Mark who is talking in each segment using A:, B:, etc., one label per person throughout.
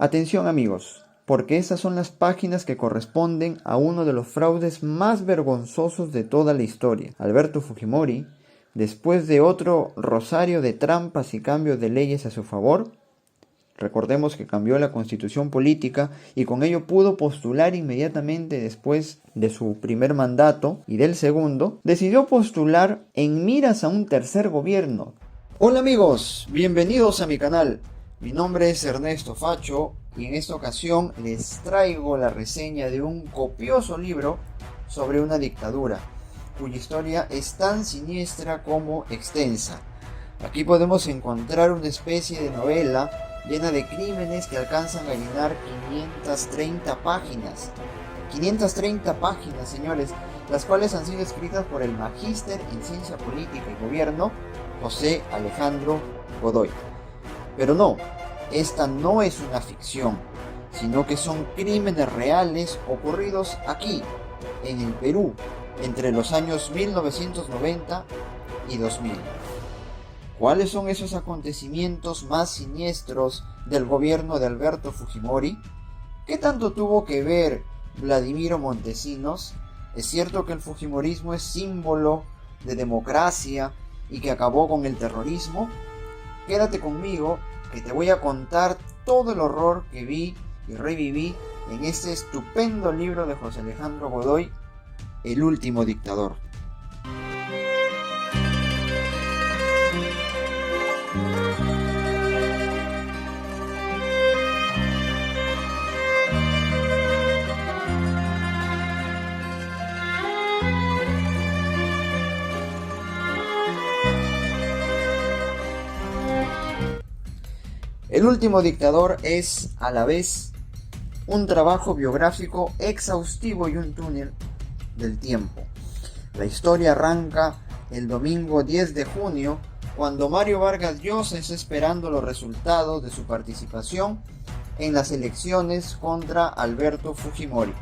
A: Atención amigos, porque estas son las páginas que corresponden a uno de los fraudes más vergonzosos de toda la historia. Alberto Fujimori, después de otro rosario de trampas y cambios de leyes a su favor, recordemos que cambió la constitución política y con ello pudo postular inmediatamente después de su primer mandato y del segundo, decidió postular en miras a un tercer gobierno. Hola amigos, bienvenidos a mi canal. Mi nombre es Ernesto Facho y en esta ocasión les traigo la reseña de un copioso libro sobre una dictadura, cuya historia es tan siniestra como extensa. Aquí podemos encontrar una especie de novela llena de crímenes que alcanzan a llenar 530 páginas. 530 páginas, señores, las cuales han sido escritas por el magíster en Ciencia Política y Gobierno, José Alejandro Godoy. Pero no, esta no es una ficción, sino que son crímenes reales ocurridos aquí, en el Perú, entre los años 1990 y 2000. ¿Cuáles son esos acontecimientos más siniestros del gobierno de Alberto Fujimori? ¿Qué tanto tuvo que ver Vladimiro Montesinos? ¿Es cierto que el fujimorismo es símbolo de democracia y que acabó con el terrorismo? Quédate conmigo, que te voy a contar todo el horror que vi y reviví en este estupendo libro de José Alejandro Godoy, El último dictador. El último dictador es, a la vez, un trabajo biográfico exhaustivo y un túnel del tiempo. La historia arranca el domingo 10 de junio, cuando Mario Vargas Llosa está esperando los resultados de su participación en las elecciones contra Alberto Fujimori.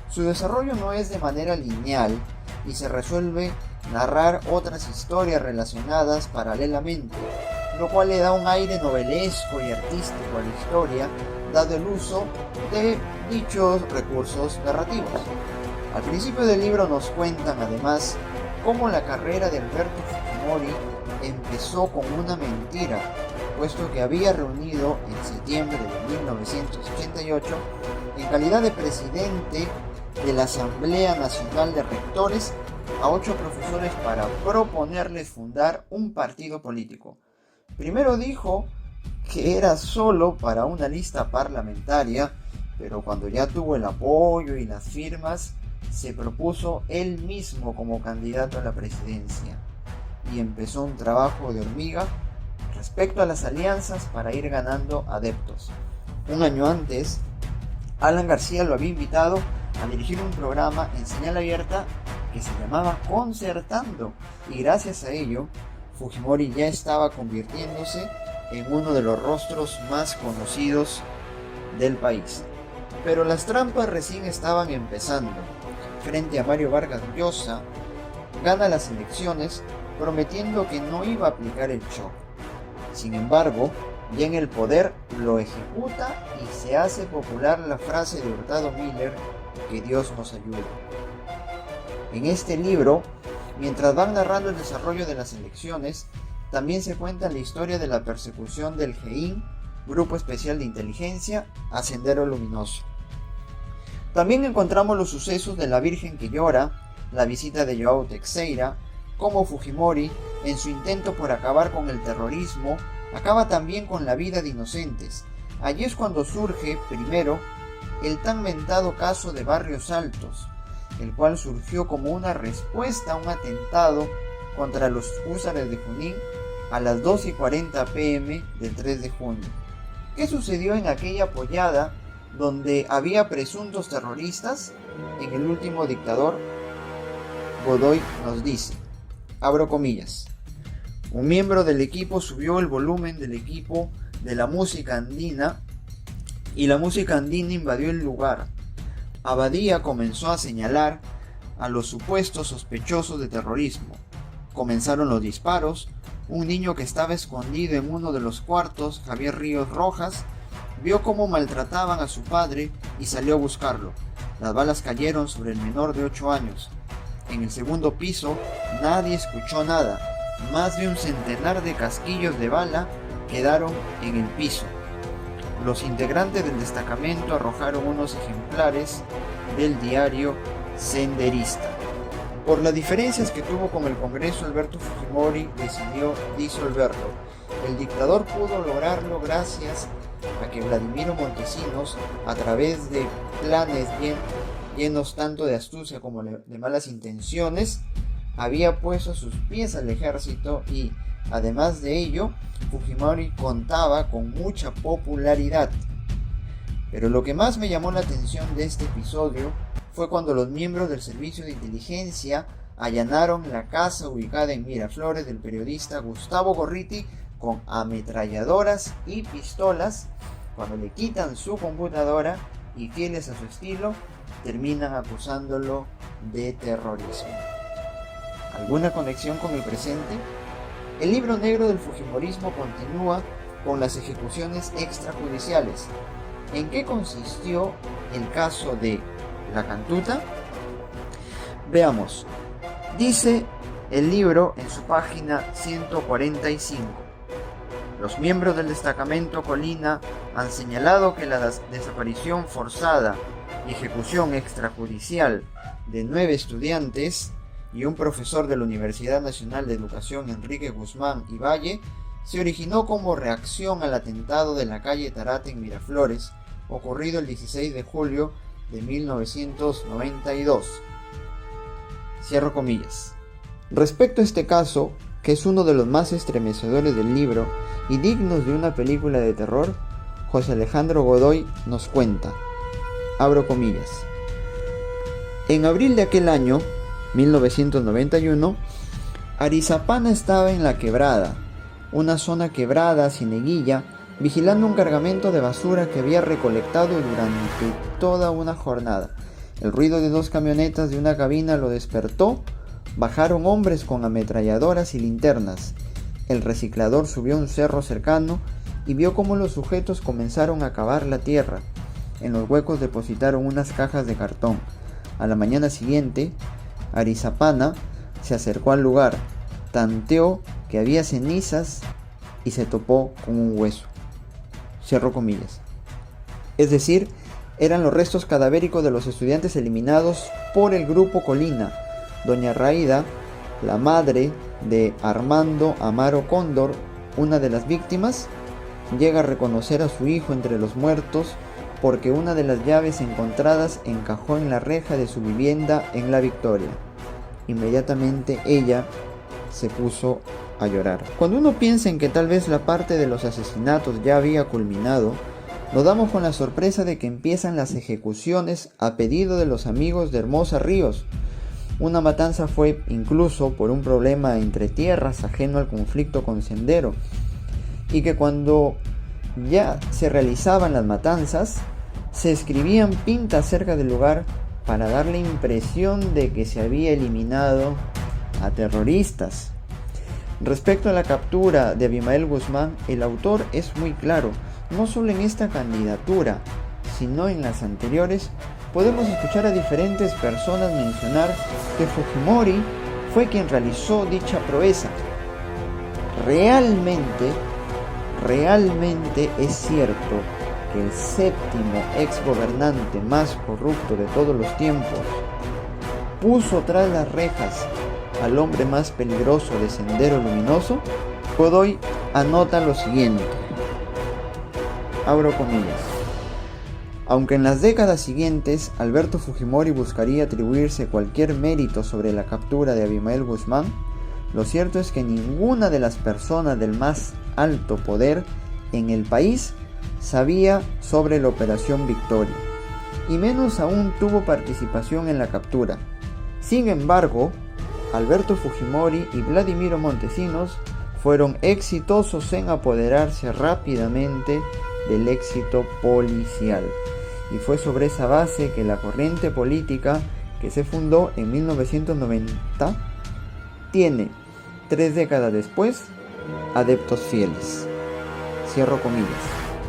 A: Su desarrollo no es de manera lineal y se resuelve narrar otras historias relacionadas paralelamente, lo cual le da un aire novelesco y artístico a la historia, dado el uso de dichos recursos narrativos. Al principio del libro nos cuentan además cómo la carrera de Alberto Fujimori empezó con una mentira, puesto que había reunido en septiembre de 1988, en calidad de presidente de la Asamblea Nacional de Rectores, a 8 profesores para proponerles fundar un partido político. Primero dijo que era solo para una lista parlamentaria, pero cuando ya tuvo el apoyo y las firmas, se propuso él mismo como candidato a la presidencia y empezó un trabajo de hormiga respecto a las alianzas para ir ganando adeptos. Un año antes, Alan García lo había invitado a dirigir un programa en señal abierta que se llamaba Concertando, y gracias a ello, Fujimori ya estaba convirtiéndose en uno de los rostros más conocidos del país. Pero las trampas recién estaban empezando. Frente a Mario Vargas Llosa, gana las elecciones prometiendo que no iba a aplicar el shock. Sin embargo, ya en el poder lo ejecuta y se hace popular la frase de Hurtado Miller, que Dios nos ayude. En este libro, mientras van narrando el desarrollo de las elecciones, también se cuenta la historia de la persecución del GEIN, Grupo Especial de Inteligencia, a Sendero Luminoso. También encontramos los sucesos de la Virgen que llora, la visita de João Teixeira, cómo Fujimori, en su intento por acabar con el terrorismo, acaba también con la vida de inocentes. Allí es cuando surge, primero, el tan mentado caso de Barrios Altos, el cual surgió como una respuesta a un atentado contra los húsares de Junín a las 2:40 p.m. del 3 de junio. ¿Qué sucedió en aquella pollada donde había presuntos terroristas? En El último dictador, Godoy nos dice, abro comillas, un miembro del equipo subió el volumen del equipo de la música andina y la música andina invadió el lugar. Abadía comenzó a señalar a los supuestos sospechosos de terrorismo. Comenzaron los disparos, un niño que estaba escondido en uno de los cuartos, Javier Ríos Rojas, vio cómo maltrataban a su padre y salió a buscarlo. Las balas cayeron sobre el menor de 8 años. En el segundo piso nadie escuchó nada. Más de un centenar de casquillos de bala quedaron en el piso. Los integrantes del destacamento arrojaron unos ejemplares del diario Senderista. Por las diferencias que tuvo con el Congreso, Alberto Fujimori decidió disolverlo. El dictador pudo lograrlo gracias a que Vladimiro Montesinos, a través de planes llenos tanto de astucia como de malas intenciones, había puesto sus pies al ejército y, además de ello, Fujimori contaba con mucha popularidad. Pero lo que más me llamó la atención de este episodio fue cuando los miembros del servicio de inteligencia allanaron la casa ubicada en Miraflores del periodista Gustavo Gorriti con ametralladoras y pistolas, cuando le quitan su computadora y, fieles a su estilo, terminan acusándolo de terrorismo. ¿Alguna conexión con el presente? El libro negro del Fujimorismo continúa con las ejecuciones extrajudiciales. ¿En qué consistió el caso de la Cantuta? Veamos. Dice el libro en su página 145. Los miembros del destacamento Colina han señalado que la desaparición forzada y ejecución extrajudicial de 9 estudiantes y un profesor de la Universidad Nacional de Educación, Enrique Guzmán y Valle, se originó como reacción al atentado de la calle Tarate en Miraflores, ocurrido el 16 de julio de 1992. Cierro comillas. Respecto a este caso, que es uno de los más estremecedores del libro y dignos de una película de terror, José Alejandro Godoy nos cuenta, abro comillas: en abril de aquel año, 1991, Arizapana estaba en La Quebrada, una zona quebrada, cieneguilla, vigilando un cargamento de basura que había recolectado durante toda una jornada. El ruido de 2 camionetas de una cabina lo despertó. Bajaron hombres con ametralladoras y linternas. El reciclador subió a un cerro cercano y vio cómo los sujetos comenzaron a cavar la tierra. En los huecos depositaron unas cajas de cartón. A la mañana siguiente, Arizapana se acercó al lugar, tanteó que había cenizas y se topó con un hueso. Cierro comillas. Es decir, eran los restos cadavéricos de los estudiantes eliminados por el grupo Colina. Doña Raida, la madre de Armando Amaro Cóndor, una de las víctimas, llega a reconocer a su hijo entre los muertos porque una de las llaves encontradas encajó en la reja de su vivienda en La Victoria. Inmediatamente ella se puso a llorar. Cuando uno piensa en que tal vez la parte de los asesinatos ya había culminado, nos damos con la sorpresa de que empiezan las ejecuciones a pedido de los amigos de Hermosa Ríos. Una matanza fue incluso por un problema entre tierras ajeno al conflicto con Sendero, y que cuando ya se realizaban las matanzas, se escribían pintas cerca del lugar para dar la impresión de que se había eliminado a terroristas. Respecto a la captura de Abimael Guzmán, el autor es muy claro. No solo en esta candidatura, sino en las anteriores, podemos escuchar a diferentes personas mencionar que Fujimori fue quien realizó dicha proeza. Realmente es cierto que el séptimo exgobernante más corrupto de todos los tiempos puso tras las rejas al hombre más peligroso de Sendero Luminoso. Godoy anota lo siguiente, abro comillas: aunque en las décadas siguientes Alberto Fujimori buscaría atribuirse cualquier mérito sobre la captura de Abimael Guzmán, lo cierto es que ninguna de las personas del más alto poder en el país sabía sobre la Operación Victoria, y menos aún tuvo participación en la captura. Sin embargo, Alberto Fujimori y Vladimiro Montesinos fueron exitosos en apoderarse rápidamente del éxito policial. Y fue sobre esa base que la corriente política que se fundó en 1990 tiene, 3 décadas después, adeptos fieles. Cierro comillas.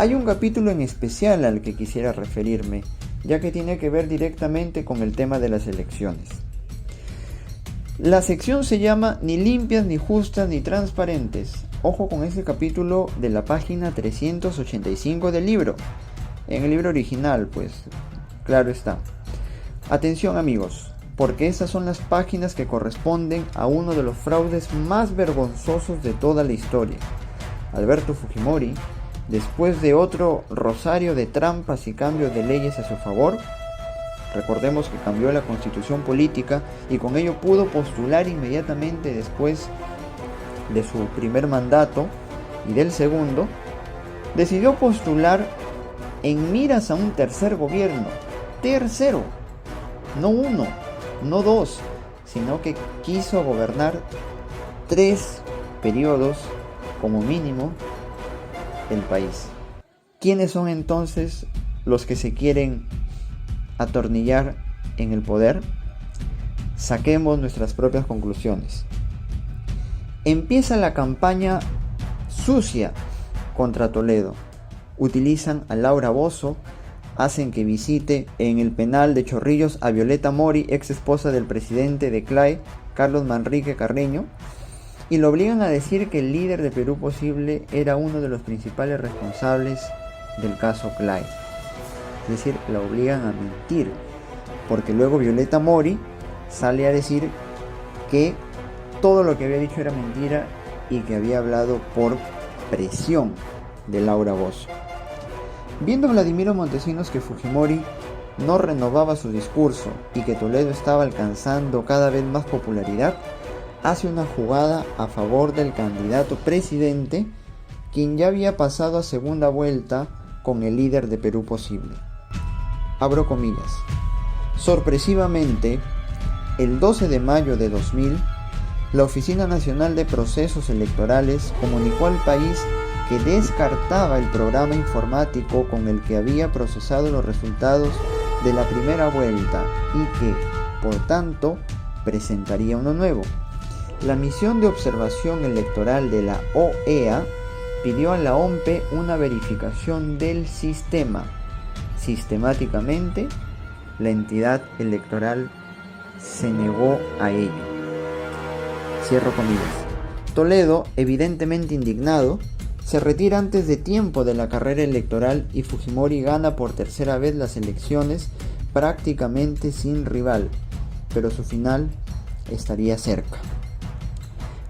A: Hay un capítulo en especial al que quisiera referirme, ya que tiene que ver directamente con el tema de las elecciones. La sección se llama Ni limpias, ni justas, ni transparentes. Ojo con este capítulo de la página 385 del libro. En el libro original, pues, claro está. Atención amigos, porque estas son las páginas que corresponden a uno de los fraudes más vergonzosos de toda la historia. Alberto Fujimori, después de otro rosario de trampas y cambios de leyes a su favor, recordemos que cambió la constitución política y con ello pudo postular inmediatamente después de su primer mandato y del segundo, decidió postular en miras a un tercer gobierno, tercero, no uno, no dos, sino que quiso gobernar 3 periodos como mínimo el país. ¿Quiénes son entonces los que se quieren atornillar en el poder? Saquemos nuestras propias conclusiones. Empieza la campaña sucia contra Toledo. Utilizan a Laura Bozzo, hacen que visite en el penal de Chorrillos a Violeta Mori, ex esposa del presidente de CLAE, Carlos Manrique Carreño, y lo obligan a decir que el líder de Perú Posible era uno de los principales responsables del caso CLAE. Es decir, la obligan a mentir, porque luego Violeta Mori sale a decir que todo lo que había dicho era mentira y que había hablado por presión de Laura Bozzo. Viendo Vladimiro Montesinos que Fujimori no renovaba su discurso y que Toledo estaba alcanzando cada vez más popularidad, hace una jugada a favor del candidato presidente, quien ya había pasado a segunda vuelta con el líder de Perú Posible. Abro comillas. Sorpresivamente, el 12 de mayo de 2000, la Oficina Nacional de Procesos Electorales comunicó al país que descartaba el programa informático con el que había procesado los resultados de la primera vuelta y que, por tanto, presentaría uno nuevo. La misión de observación electoral de la OEA pidió a la OMPE una verificación del sistema. Sistemáticamente, la entidad electoral se negó a ello. Cierro comillas. Toledo, evidentemente indignado, se retira antes de tiempo de la carrera electoral y Fujimori gana por tercera vez las elecciones prácticamente sin rival, pero su final estaría cerca.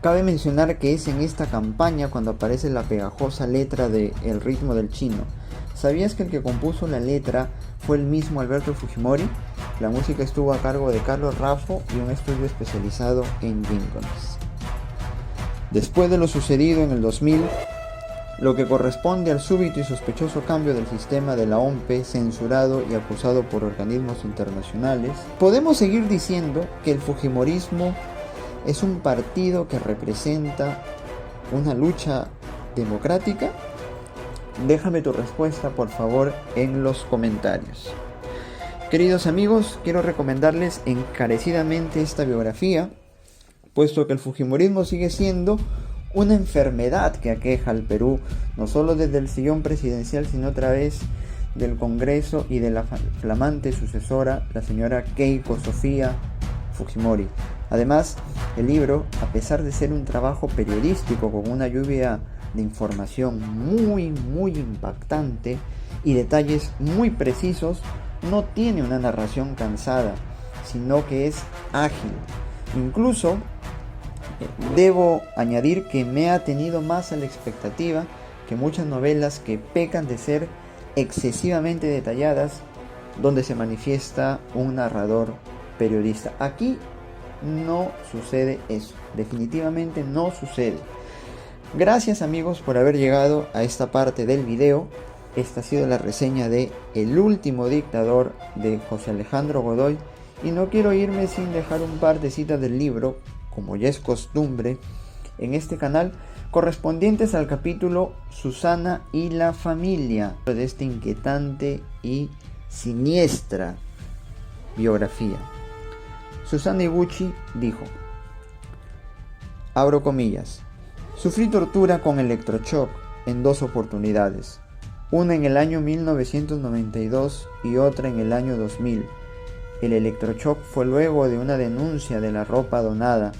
A: Cabe mencionar que es en esta campaña cuando aparece la pegajosa letra de El ritmo del chino. ¿Sabías que el que compuso la letra fue el mismo Alberto Fujimori? La música estuvo a cargo de Carlos Raffo y un estudio especializado en jingles. Después de lo sucedido en el 2000, lo que corresponde al súbito y sospechoso cambio del sistema de la OMPE, censurado y acusado por organismos internacionales, podemos seguir diciendo que el fujimorismo es un partido que representa una lucha democrática. Déjame tu respuesta, por favor, en los comentarios. Queridos amigos, quiero recomendarles encarecidamente esta biografía, puesto que el fujimorismo sigue siendo una enfermedad que aqueja al Perú, no solo desde el sillón presidencial, sino a través del Congreso y de la flamante sucesora, la señora Keiko Sofía Fujimori. Además, el libro, a pesar de ser un trabajo periodístico con una lluvia de información muy impactante y detalles muy precisos, no tiene una narración cansada, sino que es ágil. Incluso debo añadir que me ha tenido más a la expectativa que muchas novelas que pecan de ser excesivamente detalladas, donde se manifiesta un narrador periodista. Aquí no sucede eso, definitivamente no sucede. Gracias amigos por haber llegado a esta parte del video. Esta ha sido la reseña de El último dictador de José Alejandro Godoy, y no quiero irme sin dejar un par de citas del libro, como ya es costumbre en este canal, correspondientes al capítulo Susana y la familia de esta inquietante y siniestra biografía. Susana Iguchi dijo, abro comillas, sufrí tortura con electroshock en 2 oportunidades. una en el año 1992 y otra en el año 2000. El electroshock fue luego de una denuncia de la ropa donada,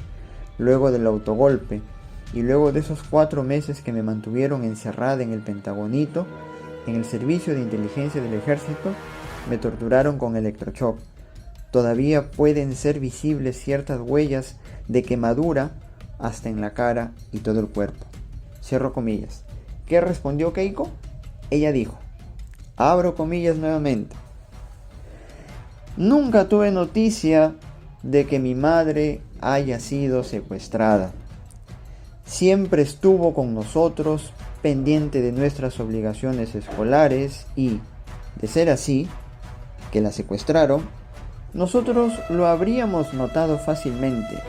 A: luego del autogolpe, y luego de esos 4 meses que me mantuvieron encerrada en el Pentagonito, en el servicio de inteligencia del ejército, me torturaron con electroshock. Todavía pueden ser visibles ciertas huellas de quemadura hasta en la cara y todo el cuerpo. Cierro comillas. ¿Qué respondió Keiko? Ella dijo, abro comillas nuevamente: nunca tuve noticia de que mi madre haya sido secuestrada. Siempre estuvo con nosotros, pendiente de nuestras obligaciones escolares y, de ser así, que la secuestraron, nosotros lo habríamos notado fácilmente.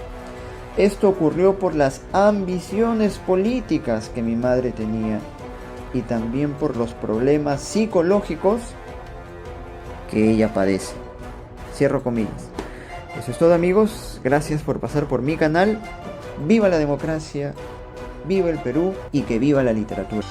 A: Esto ocurrió por las ambiciones políticas que mi madre tenía y también por los problemas psicológicos que ella padece. Cierro comillas. Eso es todo, amigos. Gracias por pasar por mi canal. Viva la democracia, viva el Perú y que viva la literatura.